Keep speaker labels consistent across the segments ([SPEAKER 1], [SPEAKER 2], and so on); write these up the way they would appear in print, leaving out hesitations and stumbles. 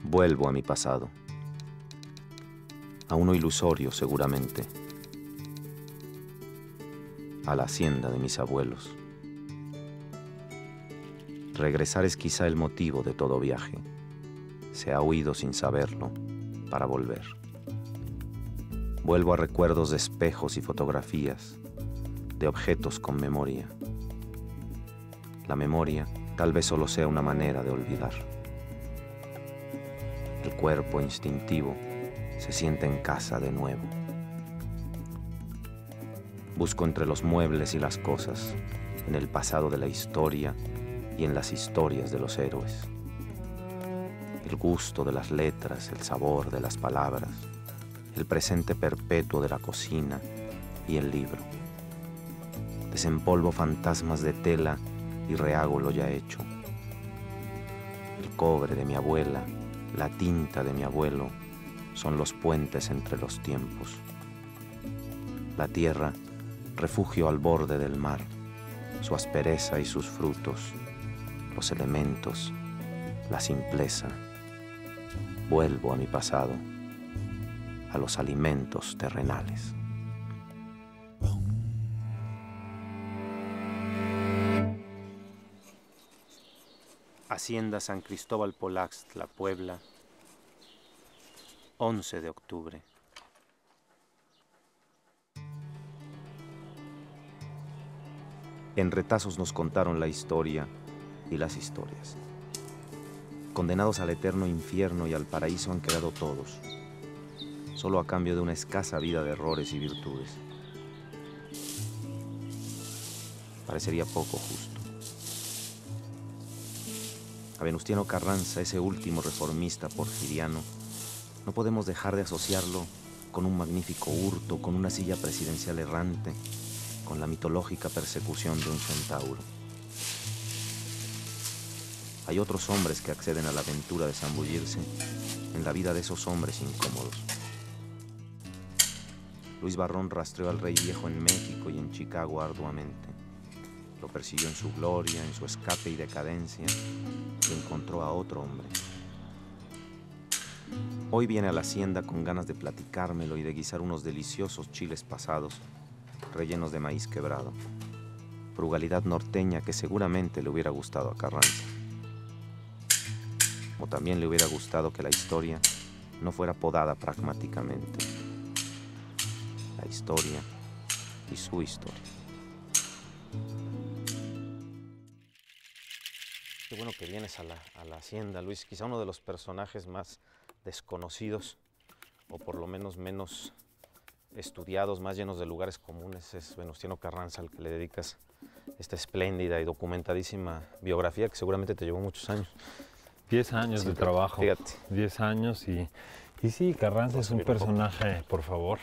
[SPEAKER 1] Vuelvo a mi pasado, a uno ilusorio seguramente, a la hacienda de mis abuelos. Regresar es quizá el motivo de todo viaje. Se ha huido sin saberlo para volver. Vuelvo a recuerdos de espejos y fotografías, de objetos con memoria. La memoria tal vez solo sea una manera de olvidar. El cuerpo instintivo se siente en casa de nuevo. Busco entre los muebles y las cosas, en el pasado de la historia y en las historias de los héroes. El gusto de las letras, el sabor de las palabras, el presente perpetuo de la cocina y el libro. Desempolvo fantasmas de tela y rehago lo ya hecho. El cobre de mi abuela, la tinta de mi abuelo, son los puentes entre los tiempos. La tierra, refugio al borde del mar, su aspereza y sus frutos, los elementos, la simpleza. Vuelvo a mi pasado, a los alimentos terrenales. Hacienda San Cristóbal Polaxtla, Puebla, 11 de octubre. En retazos nos contaron la historia y las historias. Condenados al eterno infierno y al paraíso han quedado todos, solo a cambio de una escasa vida de errores y virtudes. Parecería poco justo. A Venustiano Carranza, ese último reformista porfiriano, no podemos dejar de asociarlo con un magnífico hurto, con una silla presidencial errante, con la mitológica persecución de un centauro. Hay otros hombres que acceden a la aventura de zambullirse en la vida de esos hombres incómodos. Luis Barrón rastreó al rey viejo en México y en Chicago arduamente. Lo persiguió en su gloria, en su escape y decadencia, y encontró a otro hombre. Hoy viene a la hacienda con ganas de platicármelo y de guisar unos deliciosos chiles pasados, rellenos de maíz quebrado. Frugalidad norteña que seguramente le hubiera gustado a Carranza. O también le hubiera gustado que la historia no fuera podada pragmáticamente. La historia y su historia. Qué bueno que vienes a la hacienda, Luis. Quizá uno de los personajes más desconocidos, o por lo menos menos estudiados, más llenos de lugares comunes, es Venustiano Carranza, al que le dedicas esta espléndida y documentadísima biografía que seguramente te llevó muchos años.
[SPEAKER 2] 10 años de trabajo,
[SPEAKER 1] fíjate.
[SPEAKER 2] 10 años y sí, Carranza es un personaje, por favor,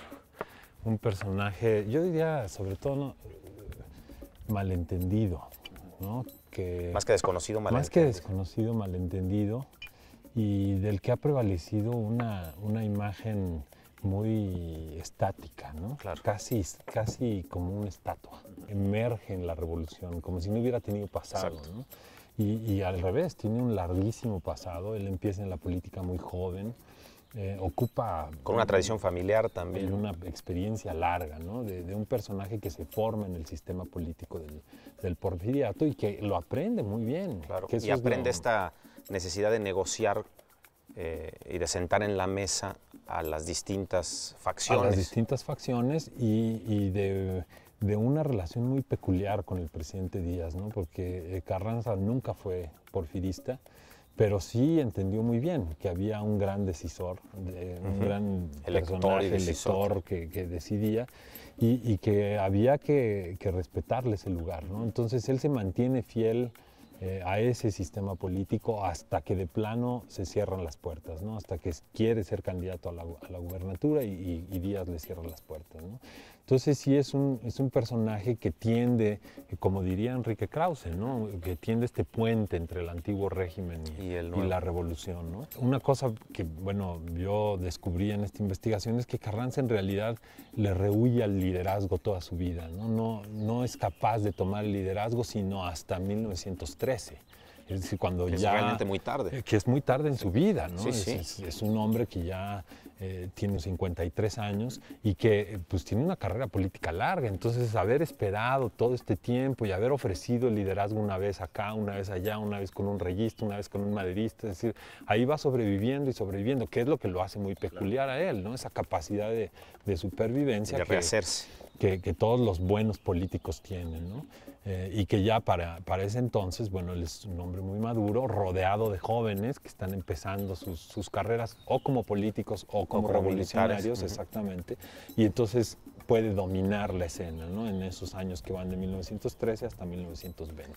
[SPEAKER 2] un personaje, yo diría sobre todo malentendido, ¿no?
[SPEAKER 1] Más que desconocido, malentendido.
[SPEAKER 2] Más que desconocido, malentendido, y del que ha prevalecido una imagen muy estática, ¿no?
[SPEAKER 1] Claro.
[SPEAKER 2] Casi como una estatua. Emerge en la revolución, como si no hubiera tenido pasado, ¿no? Y al revés, tiene un larguísimo pasado. Él empieza en la política muy joven, ocupa...
[SPEAKER 1] Con una tradición familiar también.
[SPEAKER 2] Una experiencia larga, ¿no? De un personaje que se forma en el sistema político del porfiriato y que lo aprende muy bien.
[SPEAKER 1] Claro,
[SPEAKER 2] que
[SPEAKER 1] y aprende esta necesidad de negociar y de sentar en la mesa a las distintas facciones.
[SPEAKER 2] A las distintas facciones y de una relación muy peculiar con el presidente Díaz, ¿no? Porque Carranza nunca fue porfirista, pero sí entendió muy bien que había un gran decisor, un gran personaje, elector que decidía y que había que respetarle ese lugar, ¿no? Entonces él se mantiene fiel a ese sistema político hasta que de plano se cierran las puertas, ¿no? Hasta que quiere ser candidato a la gubernatura y Díaz le cierra las puertas, ¿no? Entonces sí es un personaje que tiende, como diría Enrique Krause, ¿no? Que tiende este puente entre el antiguo régimen y la revolución, ¿no? Una cosa que, bueno, yo descubrí en esta investigación es que Carranza en realidad le rehúye al liderazgo toda su vida, ¿no? No es capaz de tomar el liderazgo sino hasta 1913. Es decir, cuando
[SPEAKER 1] es
[SPEAKER 2] ya...
[SPEAKER 1] realmente muy tarde.
[SPEAKER 2] Que es muy tarde en su vida, ¿no?
[SPEAKER 1] Sí,
[SPEAKER 2] Es un hombre que ya tiene 53 años y que pues tiene una carrera política larga. Entonces, haber esperado todo este tiempo y haber ofrecido el liderazgo una vez acá, una vez allá, una vez con un reyista, una vez con un maderista, es decir, ahí va sobreviviendo y sobreviviendo, que es lo que lo hace muy peculiar a él, ¿no? Esa capacidad de supervivencia
[SPEAKER 1] De rehacerse.
[SPEAKER 2] que todos los buenos políticos tienen, ¿no? Y que ya para ese entonces, bueno, él es un hombre muy maduro, rodeado de jóvenes que están empezando sus carreras o como políticos o como revolucionarios, exactamente, y entonces puede dominar la escena, ¿no? En esos años que van de 1913 hasta 1920.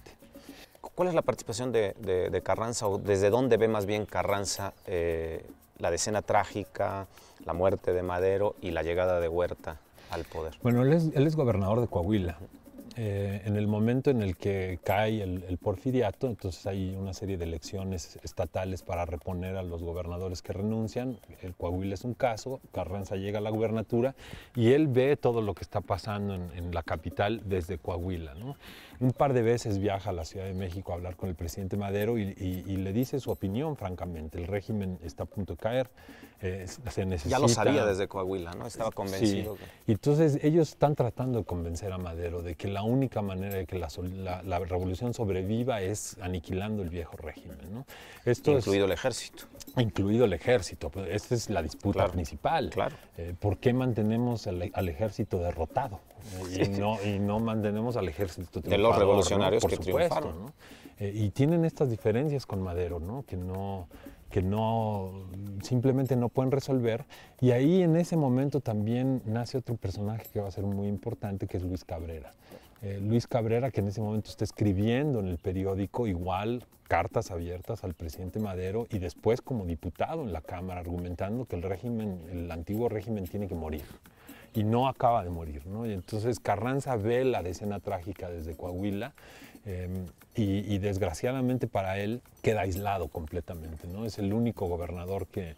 [SPEAKER 1] ¿Cuál es la participación de Carranza, o desde dónde ve más bien Carranza la escena trágica, la muerte de Madero y la llegada de Huerta al poder?
[SPEAKER 2] Bueno, él es gobernador de Coahuila. En el momento en el que cae el porfiriato, entonces hay una serie de elecciones estatales para reponer a los gobernadores que renuncian. El Coahuila es un caso, Carranza llega a la gubernatura y él ve todo lo que está pasando en la capital desde Coahuila, ¿no? Un par de veces viaja a la Ciudad de México a hablar con el presidente Madero y le dice su opinión, francamente. El régimen está a punto de caer, se necesita...
[SPEAKER 1] Ya lo sabía desde Coahuila, ¿no? Estaba convencido.
[SPEAKER 2] Sí. Y entonces ellos están tratando de convencer a Madero de que la única manera de que la revolución sobreviva es aniquilando el viejo régimen, ¿no?
[SPEAKER 1] Incluido el ejército.
[SPEAKER 2] Incluido el ejército. Esta es la disputa principal.
[SPEAKER 1] Claro.
[SPEAKER 2] ¿Por qué mantenemos al ejército derrotado? Y no mantenemos al ejército triunfador,
[SPEAKER 1] de los revolucionarios,
[SPEAKER 2] ¿no?
[SPEAKER 1] que triunfaron.
[SPEAKER 2] ¿No? Y tienen estas diferencias con Madero, ¿no? Que simplemente no pueden resolver. Y ahí en ese momento también nace otro personaje que va a ser muy importante, que es Luis Cabrera. Luis Cabrera, que en ese momento está escribiendo en el periódico igual cartas abiertas al presidente Madero y después como diputado en la Cámara argumentando que el antiguo régimen tiene que morir. Y no acaba de morir, ¿no? Y entonces Carranza ve la escena trágica desde Coahuila y desgraciadamente para él queda aislado completamente, ¿no? Es el único gobernador que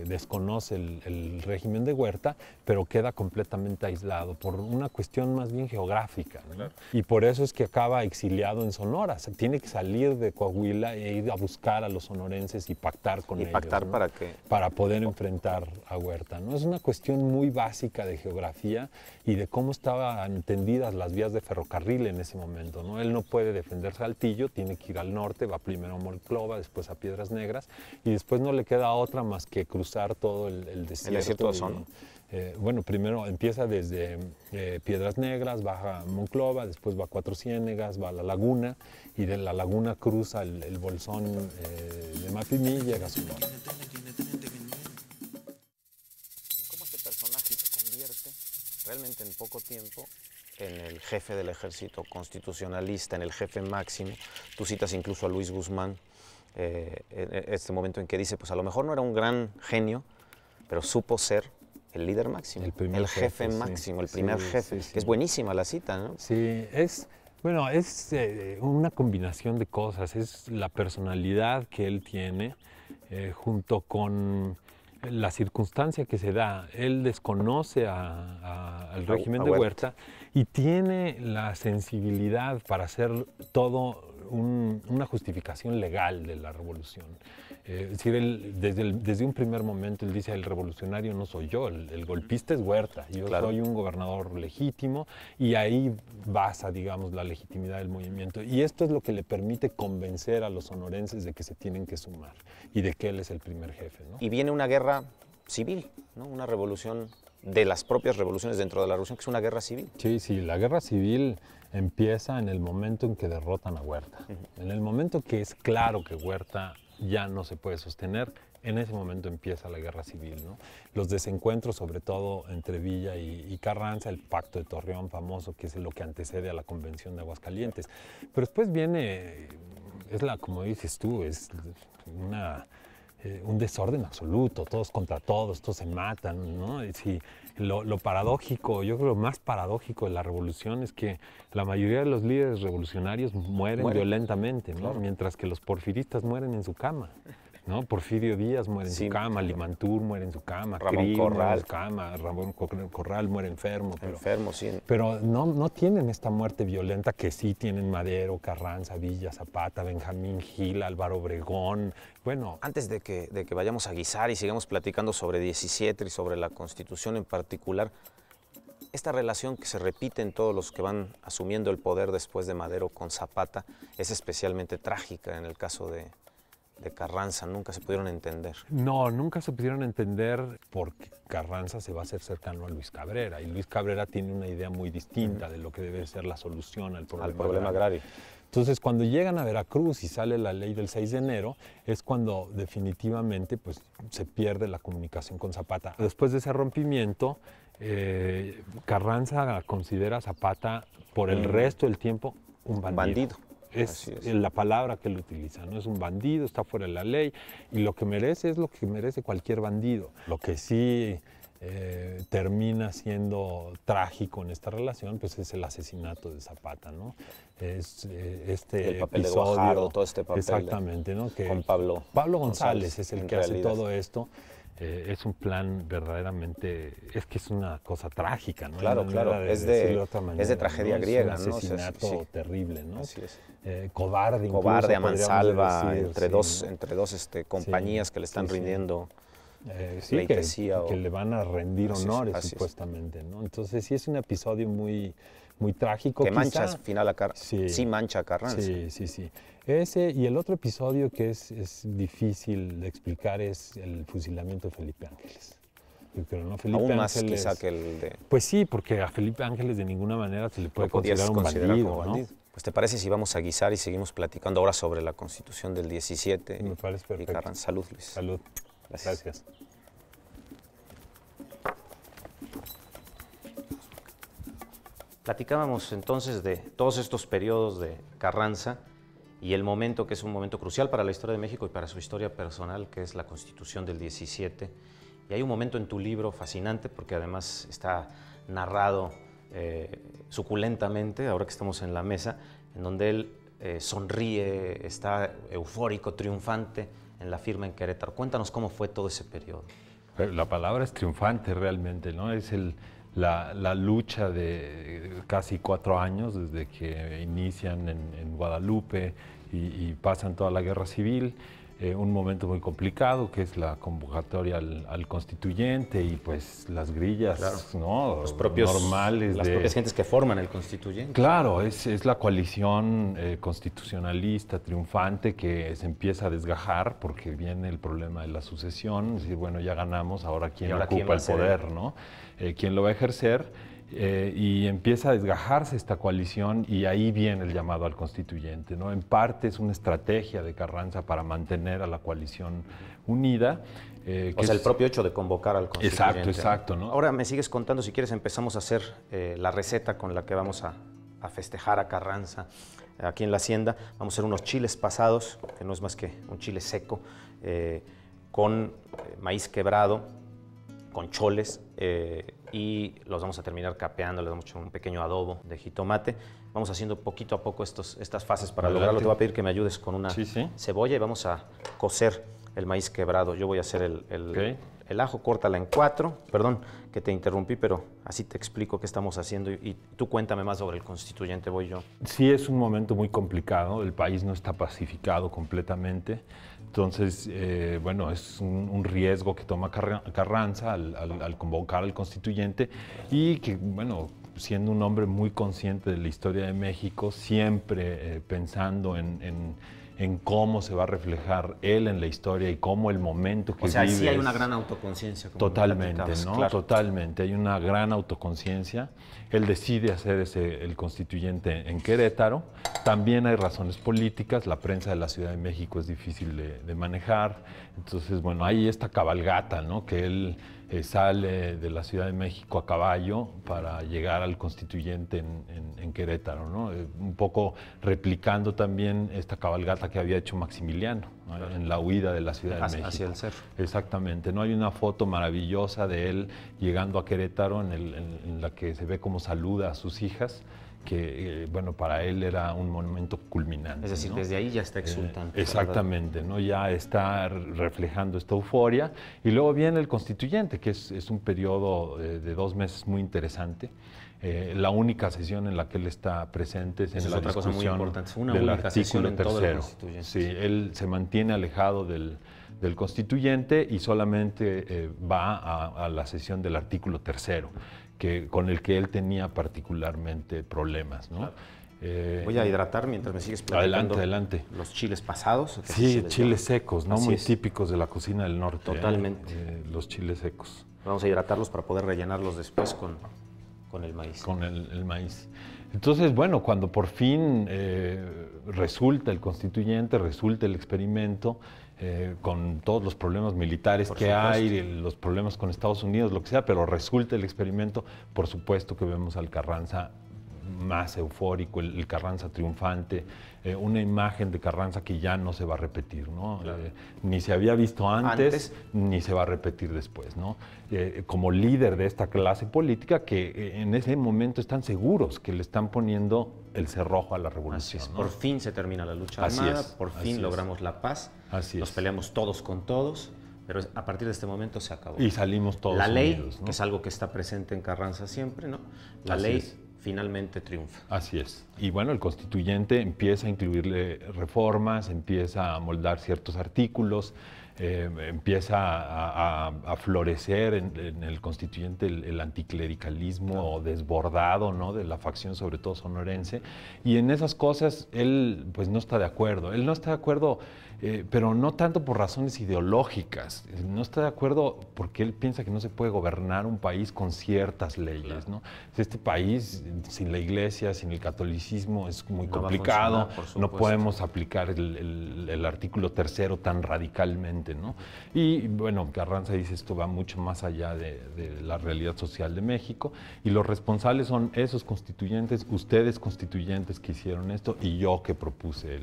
[SPEAKER 2] desconoce el régimen de Huerta, pero queda completamente aislado por una cuestión más bien geográfica, ¿no? Claro. Y por eso es que acaba exiliado en Sonora. O sea, tiene que salir de Coahuila e ir a buscar a los sonorenses y pactar con ellos. ¿Y
[SPEAKER 1] pactar,
[SPEAKER 2] ¿no?
[SPEAKER 1] para qué?
[SPEAKER 2] Para poder enfrentar a Huerta, ¿no? Es una cuestión muy básica de geografía y de cómo estaban entendidas las vías de ferrocarril en ese momento, ¿no? Él no puede defender Saltillo, tiene que ir al norte, va primero a Monclova, después a Piedras Negras y después no le queda otra más que cruzar todo el desierto.
[SPEAKER 1] ¿El desierto de Sonora?
[SPEAKER 2] Bueno, primero empieza desde Piedras Negras, baja a Monclova, después va a Cuatro Ciénegas, va a la laguna y de la laguna cruza el bolsón de Mapimí y llega a Sonora.
[SPEAKER 1] ¿Cómo este personaje se convierte realmente en poco tiempo en el jefe del ejército constitucionalista, en el jefe máximo? Tú citas incluso a Luis Guzmán, este momento en que dice, pues a lo mejor no era un gran genio, pero supo ser el líder máximo, el jefe máximo, el primer jefe. Es buenísima la cita, ¿no?
[SPEAKER 2] Sí, es una combinación de cosas, es la personalidad que él tiene junto con la circunstancia que se da. Él desconoce al régimen de Huerta y tiene la sensibilidad para hacer todo una justificación legal de la revolución. Es decir, él, desde un primer momento, él dice, el revolucionario no soy yo, el golpista es Huerta, yo soy un gobernador legítimo, y ahí basa, digamos, la legitimidad del movimiento. Y esto es lo que le permite convencer a los sonorenses de que se tienen que sumar y de que él es el primer jefe, ¿no?
[SPEAKER 1] Y viene una guerra civil, ¿no? Una revolución de las propias revoluciones dentro de la revolución, que es una guerra civil.
[SPEAKER 2] Sí, la guerra civil empieza en el momento en que derrotan a Huerta. En el momento que es claro que Huerta ya no se puede sostener, en ese momento empieza la guerra civil, ¿no? Los desencuentros, sobre todo entre Villa y Carranza, el Pacto de Torreón famoso, que es lo que antecede a la Convención de Aguascalientes. Pero después viene, como dices tú, es un desorden absoluto, todos contra todos se matan, ¿no? Sí, lo paradójico, yo creo lo más paradójico de la revolución es que la mayoría de los líderes revolucionarios mueren violentamente, ¿no? Claro. Mientras que los porfiristas mueren en su cama. ¿no? Porfirio Díaz muere en
[SPEAKER 1] Sí.
[SPEAKER 2] su cama, Limantur muere en su cama,
[SPEAKER 1] Ramón
[SPEAKER 2] Krill muere en
[SPEAKER 1] Corral.
[SPEAKER 2] su cama, Ramón Corral muere enfermo.
[SPEAKER 1] Enfermo, sí.
[SPEAKER 2] Pero no tienen esta muerte violenta que sí tienen Madero, Carranza, Villa, Zapata, Benjamín Gil, Álvaro Obregón. Bueno,
[SPEAKER 1] Antes de que vayamos a guisar y sigamos platicando sobre 17 y sobre la Constitución en particular, esta relación que se repite en todos los que van asumiendo el poder después de Madero con Zapata es especialmente trágica en el caso de Carranza. Nunca se pudieron entender.
[SPEAKER 2] no, nunca se pudieron entender porque Carranza se va a hacer cercano a Luis Cabrera y Luis Cabrera tiene una idea muy distinta de lo que debe ser la solución al problema
[SPEAKER 1] agrario.
[SPEAKER 2] Entonces, cuando llegan a Veracruz y sale la ley del 6 de enero, es cuando definitivamente pues, se pierde la comunicación con Zapata. Después de ese rompimiento, Carranza considera a Zapata por el resto del tiempo un bandido. Es la palabra que él utiliza, ¿no? Es un bandido, está fuera de la ley y lo que merece es lo que merece cualquier bandido. Lo que sí termina siendo trágico en esta relación, pues es el asesinato de Zapata, ¿no? Es
[SPEAKER 1] el papel
[SPEAKER 2] episodio,
[SPEAKER 1] de Guajardo, todo este papel
[SPEAKER 2] exactamente, ¿no? Que
[SPEAKER 1] con Pablo
[SPEAKER 2] González es el que hace
[SPEAKER 1] realidad.
[SPEAKER 2] todo esto. Es un plan verdaderamente, es que es una cosa trágica, ¿no?
[SPEAKER 1] Claro,
[SPEAKER 2] No hay
[SPEAKER 1] claro,
[SPEAKER 2] manera
[SPEAKER 1] es de
[SPEAKER 2] manera,
[SPEAKER 1] tragedia
[SPEAKER 2] ¿no?
[SPEAKER 1] griega,
[SPEAKER 2] es
[SPEAKER 1] ¿no?
[SPEAKER 2] un asesinato terrible, ¿no?
[SPEAKER 1] Así es.
[SPEAKER 2] Cobarde,
[SPEAKER 1] Cobarde a
[SPEAKER 2] incluso,
[SPEAKER 1] mansalva,
[SPEAKER 2] podríamos decir,
[SPEAKER 1] entre dos compañías que le están rindiendo pleitesía
[SPEAKER 2] que le van a rendir honores
[SPEAKER 1] así es.
[SPEAKER 2] supuestamente, ¿no? Entonces sí es un episodio muy trágico.
[SPEAKER 1] Que
[SPEAKER 2] quizá,
[SPEAKER 1] mancha al final a Carranza. Sí mancha a Carranza.
[SPEAKER 2] Sí. Ese y el otro episodio que es difícil de explicar es el fusilamiento de Felipe Ángeles. Yo creo, ¿no? Felipe
[SPEAKER 1] Aún más
[SPEAKER 2] Ángeles,
[SPEAKER 1] quizá que el de...
[SPEAKER 2] Pues sí, porque a Felipe Ángeles de ninguna manera se le puede
[SPEAKER 1] lo podías
[SPEAKER 2] considerar un
[SPEAKER 1] como
[SPEAKER 2] bandido,
[SPEAKER 1] bandido.
[SPEAKER 2] ¿no?
[SPEAKER 1] Pues ¿te parece si vamos a guisar y seguimos platicando ahora sobre la Constitución del 17?
[SPEAKER 2] Me parece perfecto.
[SPEAKER 1] Y Carranza. Salud, Luis.
[SPEAKER 2] Salud. Gracias.
[SPEAKER 1] Platicábamos entonces de todos estos periodos de Carranza y el momento que es un momento crucial para la historia de México y para su historia personal, que es la Constitución del 17. Y hay un momento en tu libro fascinante, porque además está narrado suculentamente, ahora que estamos en la mesa, en donde él sonríe, está eufórico, triunfante en la firma en Querétaro. Cuéntanos cómo fue todo ese periodo.
[SPEAKER 2] La palabra es triunfante realmente, ¿no? Es la lucha de casi 4 años desde que inician en Guadalupe y pasan toda la guerra civil, un momento muy complicado que es la convocatoria al constituyente y pues las grillas,
[SPEAKER 1] claro,
[SPEAKER 2] ¿no?
[SPEAKER 1] Los propios,
[SPEAKER 2] normales.
[SPEAKER 1] Las propias gentes que forman el constituyente.
[SPEAKER 2] Claro, es la coalición constitucionalista triunfante que se empieza a desgajar porque viene el problema de la sucesión, es decir, bueno, ya ganamos, ahora quién ocupa el poder, ¿no? ¿Quién lo va a ejercer? Y empieza a desgajarse esta coalición y ahí viene el llamado al constituyente, ¿no? En parte es una estrategia de Carranza para mantener a la coalición unida.
[SPEAKER 1] O sea, el propio hecho de convocar al constituyente.
[SPEAKER 2] Exacto, ¿no?
[SPEAKER 1] Ahora me sigues contando, si quieres empezamos a hacer la receta con la que vamos a festejar a Carranza aquí en la hacienda. Vamos a hacer unos chiles pasados, que no es más que un chile seco, con maíz quebrado, con choles, y los vamos a terminar capeando, le damos un pequeño adobo de jitomate. Vamos haciendo poquito a poco estas fases para lograrlo. Te voy a pedir que me ayudes con una cebolla y vamos a cocer el maíz quebrado. Yo voy a hacer el ajo, córtala en 4. Perdón que te interrumpí, pero así te explico qué estamos haciendo y tú cuéntame más sobre el constituyente, voy yo.
[SPEAKER 2] Sí, es un momento muy complicado, el país no está pacificado completamente, entonces, bueno, es un riesgo que toma Carranza al convocar al constituyente y que, bueno, siendo un hombre muy consciente de la historia de México, siempre pensando en cómo se va a reflejar él en la historia y cómo el momento que vive.
[SPEAKER 1] O sea, sí hay una gran autoconciencia.
[SPEAKER 2] Totalmente, ¿no?
[SPEAKER 1] Claro.
[SPEAKER 2] Totalmente, hay una gran autoconciencia. Él decide hacer el constituyente en Querétaro. También hay razones políticas, la prensa de la Ciudad de México es difícil de manejar. Entonces, bueno, hay esta cabalgata, ¿no? Que él sale de la Ciudad de México a caballo para llegar al constituyente en Querétaro, ¿no? Un poco replicando también esta cabalgata que había hecho Maximiliano, ¿no? En la huida de la Ciudad de México.
[SPEAKER 1] Hacia el cerro.
[SPEAKER 2] Exactamente, ¿no? Hay una foto maravillosa de él llegando a Querétaro en la que se ve cómo saluda a sus hijas, que bueno, para él era un momento culminante.
[SPEAKER 1] Es decir,
[SPEAKER 2] ¿no?
[SPEAKER 1] Desde ahí ya está exultante.
[SPEAKER 2] Exactamente, ¿no? Ya está reflejando esta euforia. Y luego viene el constituyente, que es un periodo de 2 meses muy interesante. La única sesión en la que él está presente es en la
[SPEAKER 1] otra cosa muy importante, una
[SPEAKER 2] del
[SPEAKER 1] única sesión
[SPEAKER 2] artículo
[SPEAKER 1] en todo el
[SPEAKER 2] tercero.
[SPEAKER 1] constituyente.
[SPEAKER 2] Sí, él se mantiene alejado del constituyente y solamente va a la sesión del artículo tercero, con el que él tenía particularmente problemas, ¿no?
[SPEAKER 1] Claro. Voy a hidratar mientras me sigues platicando.
[SPEAKER 2] Adelante.
[SPEAKER 1] Los chiles pasados.
[SPEAKER 2] Sí, chiles secos, ¿no?
[SPEAKER 1] Así
[SPEAKER 2] muy
[SPEAKER 1] es.
[SPEAKER 2] típicos de la cocina del norte.
[SPEAKER 1] Totalmente.
[SPEAKER 2] Los chiles secos.
[SPEAKER 1] Vamos a hidratarlos para poder rellenarlos después con el maíz.
[SPEAKER 2] Con el maíz. Entonces, bueno, cuando por fin resulta el constituyente, resulta el experimento, con todos los problemas militares que hay, los problemas con Estados Unidos, lo que sea, pero resulta el experimento, por supuesto que vemos al Carranza más eufórico, el Carranza triunfante, una imagen de Carranza que ya no se va a repetir, ¿no? Claro. Ni se había visto antes, ni se va a repetir después, ¿no? Como líder de esta clase política que en ese momento están seguros que le están poniendo el cerrojo a la revolución.
[SPEAKER 1] Así es.
[SPEAKER 2] ¿no?
[SPEAKER 1] Por fin se termina la lucha armada, por fin logramos la paz, nos peleamos todos con todos, pero a partir de este momento se acabó.
[SPEAKER 2] Y salimos todos
[SPEAKER 1] la ley,
[SPEAKER 2] unidos, ¿no?
[SPEAKER 1] que es algo que está presente en Carranza siempre, ¿no? La ley finalmente triunfa.
[SPEAKER 2] Así es. Y bueno, el constituyente empieza a incluirle reformas, empieza a moldar ciertos artículos, empieza a florecer en el constituyente el anticlericalismo desbordado, ¿no? De la facción, sobre todo sonorense. Y en esas cosas él pues no está de acuerdo. Él no está de acuerdo, pero no tanto por razones ideológicas. No está de acuerdo porque él piensa que no se puede gobernar un país con ciertas leyes, ¿no? Este país sin la iglesia, sin el catolicismo es muy complicado. No podemos aplicar el artículo tercero tan radicalmente, ¿no? Y bueno, Carranza dice esto va mucho más allá de la realidad social de México y los responsables son esos constituyentes, ustedes constituyentes que hicieron esto y yo que propuse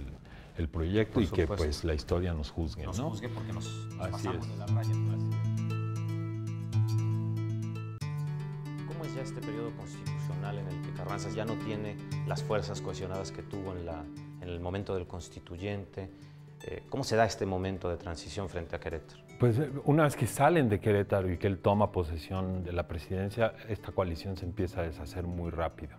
[SPEAKER 2] el proyecto y que pues la historia nos juzgue, ¿no?
[SPEAKER 1] Nos juzgue porque nos
[SPEAKER 2] pasamos
[SPEAKER 1] de la raya. ¿Cómo es ya este periodo constitucional en el que Carranza ya no tiene las fuerzas cohesionadas que tuvo en el momento del constituyente? ¿Cómo se da este momento de transición frente a Querétaro?
[SPEAKER 2] Pues una vez que salen de Querétaro y que él toma posesión de la presidencia, esta coalición se empieza a deshacer muy rápido.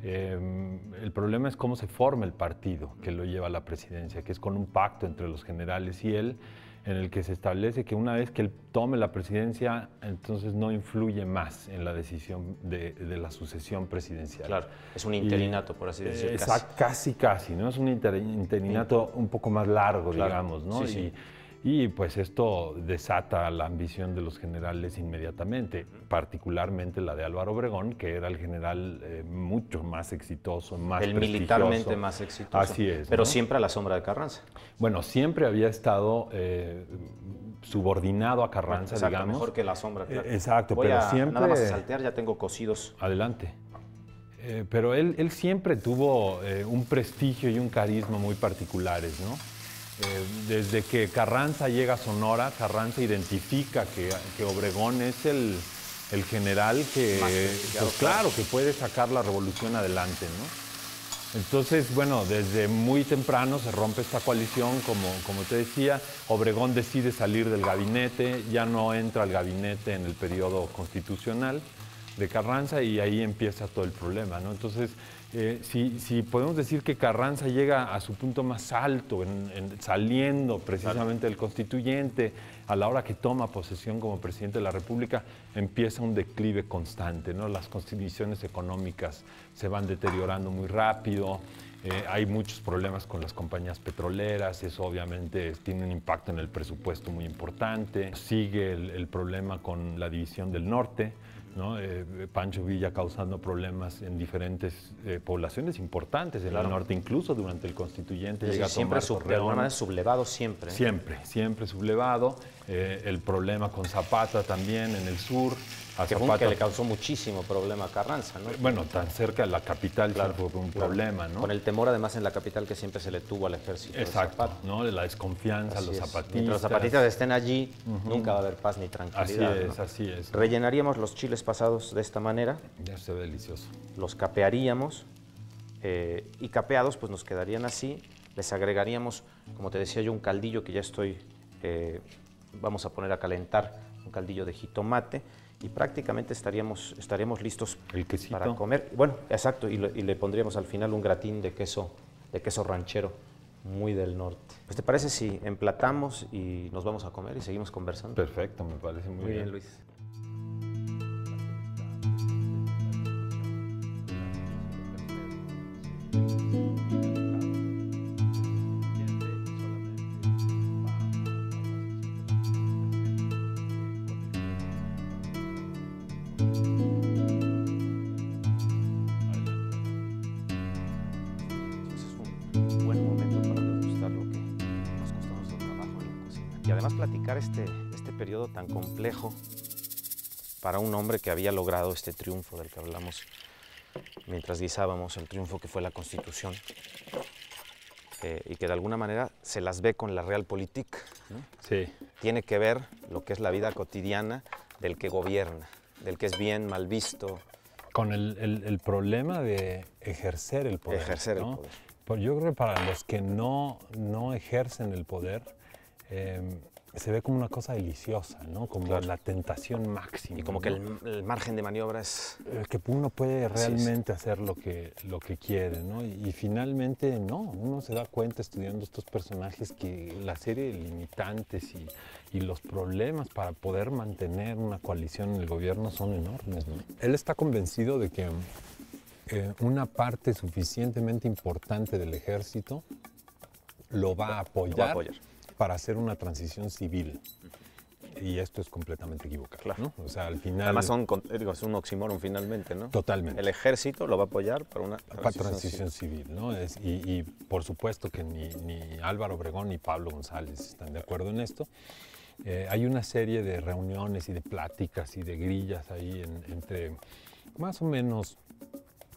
[SPEAKER 2] El problema es cómo se forma el partido que lo lleva a la presidencia, que es con un pacto entre los generales y él, en el que se establece que una vez que él tome la presidencia, entonces no influye más en la decisión de la sucesión presidencial.
[SPEAKER 1] Claro, es un interinato, por así decirlo.
[SPEAKER 2] Casi, ¿no? Es un interinato un poco más largo, claro, digamos, ¿no?
[SPEAKER 1] Sí.
[SPEAKER 2] Y pues esto desata la ambición de los generales inmediatamente, particularmente la de Álvaro Obregón, que era el general mucho más exitoso, más prestigioso.
[SPEAKER 1] Militarmente más exitoso.
[SPEAKER 2] Así es.
[SPEAKER 1] Pero
[SPEAKER 2] ¿no?
[SPEAKER 1] siempre a la sombra de Carranza.
[SPEAKER 2] Bueno, siempre había estado subordinado a Carranza,
[SPEAKER 1] exacto,
[SPEAKER 2] digamos.
[SPEAKER 1] Mejor que la sombra, claro.
[SPEAKER 2] Exacto, pero siempre...
[SPEAKER 1] Nada más a saltear, ya tengo cocidos.
[SPEAKER 2] Adelante. Pero él siempre tuvo un prestigio y un carisma muy particulares, ¿no? Desde que Carranza llega a Sonora, Carranza identifica que Obregón es el general que, pues, claro, que puede sacar la revolución adelante, ¿no? Entonces, bueno, desde muy temprano se rompe esta coalición, como te decía. Obregón decide salir del gabinete, ya no entra al gabinete en el periodo constitucional de Carranza y ahí empieza todo el problema, ¿no? Entonces, si podemos decir que Carranza llega a su punto más alto, saliendo precisamente del constituyente, a la hora que toma posesión como presidente de la República, empieza un declive constante, ¿no? Las condiciones económicas se van deteriorando muy rápido, hay muchos problemas con las compañías petroleras, eso obviamente tiene un impacto en el presupuesto muy importante. Sigue el problema con la división del norte, ¿no? Pancho Villa causando problemas en diferentes poblaciones importantes en el norte, incluso durante el constituyente.
[SPEAKER 1] Llega a siempre de alguna manera sublevado siempre.
[SPEAKER 2] Siempre sublevado. El problema con Zapata también en el sur.
[SPEAKER 1] Que le causó muchísimo problema a Carranza, ¿no?
[SPEAKER 2] Bueno, tan cerca de la capital, claro, fue un problema, ¿no?
[SPEAKER 1] Con el temor además en la capital que siempre se le tuvo al ejército.
[SPEAKER 2] Exacto, de ¿no? De la desconfianza, los zapatistas.
[SPEAKER 1] Mientras los zapatistas estén allí, nunca va a haber paz ni tranquilidad.
[SPEAKER 2] Así es.
[SPEAKER 1] Rellenaríamos los chiles pasados de esta manera.
[SPEAKER 2] Ya se ve delicioso.
[SPEAKER 1] Los capearíamos y capeados pues nos quedarían así. Les agregaríamos, como te decía yo, un caldillo que ya vamos a poner a calentar, un caldillo de jitomate, y prácticamente estaríamos listos para comer. Bueno, exacto, y le pondríamos al final un gratín de queso ranchero, muy del norte. Pues, ¿te parece si emplatamos y nos vamos a comer y seguimos conversando?
[SPEAKER 2] Perfecto, me parece muy bien,
[SPEAKER 1] Luis. Y además platicar este periodo tan complejo para un hombre que había logrado este triunfo del que hablamos mientras guisábamos, el triunfo que fue la Constitución, y que de alguna manera se las ve con la Realpolitik, ¿no?
[SPEAKER 2] Sí.
[SPEAKER 1] Tiene que ver lo que es la vida cotidiana del que gobierna, del que es bien, mal visto.
[SPEAKER 2] Con el problema de ejercer el poder.
[SPEAKER 1] Ejercer el
[SPEAKER 2] ¿no?
[SPEAKER 1] poder.
[SPEAKER 2] Pues yo creo que para los que no ejercen el poder, se ve como una cosa deliciosa, ¿no? Como
[SPEAKER 1] claro,
[SPEAKER 2] la tentación máxima.
[SPEAKER 1] Y como, ¿no?, que el margen de maniobra es...
[SPEAKER 2] que uno puede realmente hacer lo que quiere, ¿no? Y finalmente no, uno se da cuenta estudiando estos personajes que la serie de limitantes y los problemas para poder mantener una coalición en el gobierno son enormes, ¿no? Él está convencido de que una parte suficientemente importante del ejército lo va a apoyar. Para hacer una transición civil. Y esto es completamente equivocado, claro, ¿no? O sea, al final...
[SPEAKER 1] Además es un oxímoron finalmente, ¿no?
[SPEAKER 2] Totalmente.
[SPEAKER 1] El ejército lo va a apoyar para una
[SPEAKER 2] transición civil, ¿no? Y por supuesto que ni Álvaro Obregón ni Pablo González están de acuerdo en esto. Hay una serie de reuniones y de pláticas y de grillas ahí entre más o menos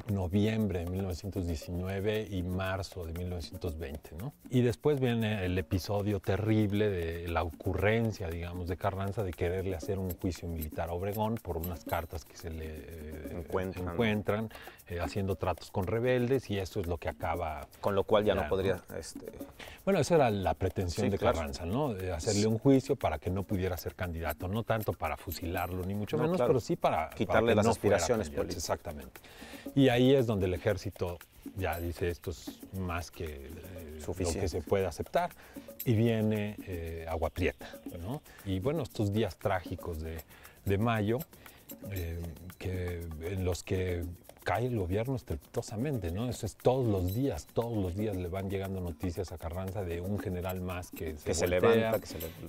[SPEAKER 2] noviembre de 1919 y marzo de 1920, ¿no? Y después viene el episodio terrible de la ocurrencia, digamos, de Carranza de quererle hacer un juicio militar a Obregón por unas cartas que se le encuentran haciendo tratos con rebeldes, y eso es lo que acaba...
[SPEAKER 1] Con lo cual ya no podría...
[SPEAKER 2] Bueno, esa era la pretensión de Carranza, ¿no? De hacerle un juicio para que no pudiera ser candidato, no tanto para fusilarlo, ni mucho menos, pero sí para...
[SPEAKER 1] quitarle las aspiraciones políticas.
[SPEAKER 2] Exactamente. Y ahí es donde el ejército ya dice esto es más que lo que se puede aceptar, y viene Agua Prieta, ¿no? Y bueno, estos días trágicos de mayo, en los que cae el gobierno estrepitosamente, ¿no? Eso es todos los días le van llegando noticias a Carranza de un general más que se levanta,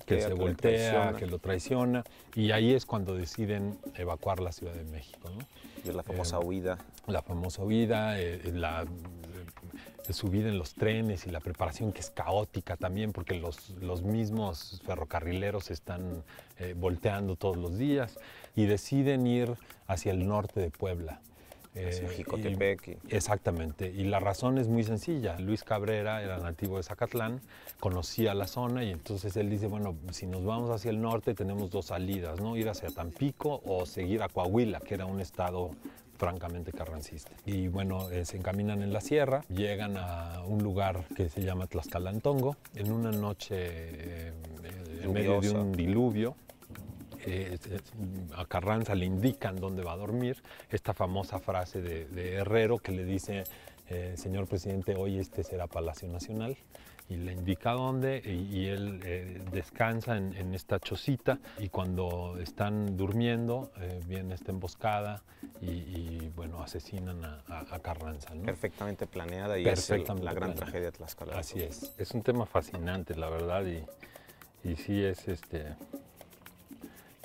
[SPEAKER 2] que voltea, que lo traiciona, y ahí es cuando deciden evacuar la Ciudad de México, ¿no?
[SPEAKER 1] Y es la famosa huida. La
[SPEAKER 2] famosa huida, su vida en los trenes y la preparación que es caótica también, porque los mismos ferrocarrileros están volteando todos los días, y deciden ir hacia el norte de Puebla.
[SPEAKER 1] Hacia Jicotepec.
[SPEAKER 2] Exactamente, y la razón es muy sencilla. Luis Cabrera era nativo de Zacatlán, conocía la zona, y entonces él dice, bueno, si nos vamos hacia el norte tenemos dos salidas, ¿no? Ir hacia Tampico o seguir a Coahuila, que era un estado francamente carrancista. Y bueno, se encaminan en la sierra, llegan a un lugar que se llama Tlaxcalantongo, en una noche en medio de un diluvio. A Carranza le indican dónde va a dormir, esta famosa frase de Herrero que le dice, señor presidente, hoy este será Palacio Nacional, y le indica dónde, y él descansa en esta chocita, y cuando están durmiendo viene esta emboscada y bueno, asesinan a Carranza, ¿no?
[SPEAKER 1] Perfectamente planeada, y es la gran tragedia de Tlaxcala.
[SPEAKER 2] Así es un tema fascinante, la verdad, y sí es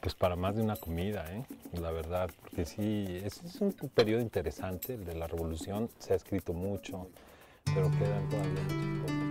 [SPEAKER 2] pues para más de una comida, la verdad, porque sí, es un periodo interesante, el de la Revolución, se ha escrito mucho, pero quedan todavía muchas cosas.